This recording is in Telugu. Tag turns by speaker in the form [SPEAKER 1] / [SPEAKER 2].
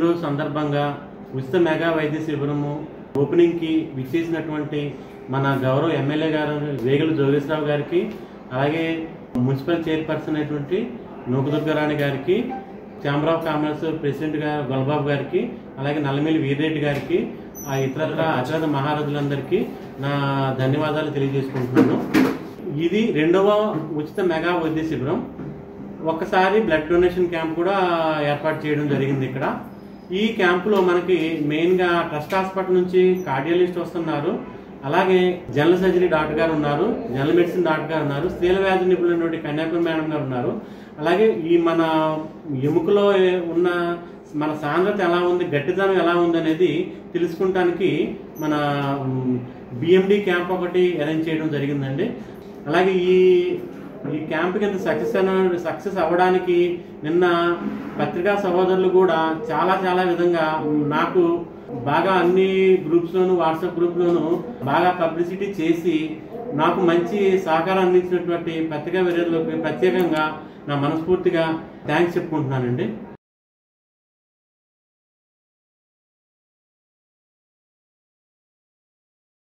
[SPEAKER 1] పుట్టినరోజు సందర్భంగా ఉచిత మెగా వైద్య శిబిరము ఓపెనింగ్కి విచ్చేసినటువంటి మన గౌరవ ఎమ్మెల్యే గారు వేగుల జోగేశ్వరరావు గారికి, అలాగే మున్సిపల్ చైర్పర్సన్ అయినటువంటి నూకదుర్గారాణి గారికి, ఛాంబర్ ఆఫ్ కామర్స్ ప్రెసిడెంట్ గారు గొల్లబాబు గారికి, అలాగే నల్లమిల్లి వీర్రెడ్డి గారికి, ఆ ఇతర అచరథ మహారథులందరికీ నా ధన్యవాదాలు తెలియజేసుకుంటున్నాను. ఇది 2వ ఉచిత మెగా వైద్య శిబిరం. ఒక్కసారి బ్లడ్ డొనేషన్ క్యాంప్ కూడా ఏర్పాటు చేయడం జరిగింది. ఇక్కడ ఈ క్యాంపులో మనకి మెయిన్గా ట్రస్ట్ హాస్పిటల్ నుంచి కార్డియాలజిస్ట్ వస్తున్నారు, అలాగే జనరల్ సర్జరీ డాక్టర్ గారు ఉన్నారు, జనరల్ మెడిసిన్ డాక్టర్ గారు ఉన్నారు, స్త్రీల వ్యాధి నిపుణులైనటువంటి కన్యాకుమారి మేడం గారు ఉన్నారు. అలాగే ఈ మన ఎముకలో ఉన్న మన సాంద్రత ఎలా ఉంది, గట్టిదనం ఎలా ఉంది అనేది తెలుసుకుంటానికి మన బిఎండి క్యాంప్ ఒకటి అరేంజ్ చేయడం జరిగిందండి. అలాగే ఈ క్యాంప్ కింద సక్సెస్ అవ్వడానికి నిన్న పత్రికా సహోదరులు కూడా చాలా విధంగా నాకు బాగా అన్ని గ్రూప్స్లోను వాట్సాప్ గ్రూప్లోను బాగా పబ్లిసిటీ చేసి నాకు మంచి సహకారం అందించినటువంటి పత్రికా విలేకరులకు ప్రత్యేకంగా నా మనస్ఫూర్తిగా థ్యాంక్స్ చెప్పుకుంటున్నానండి.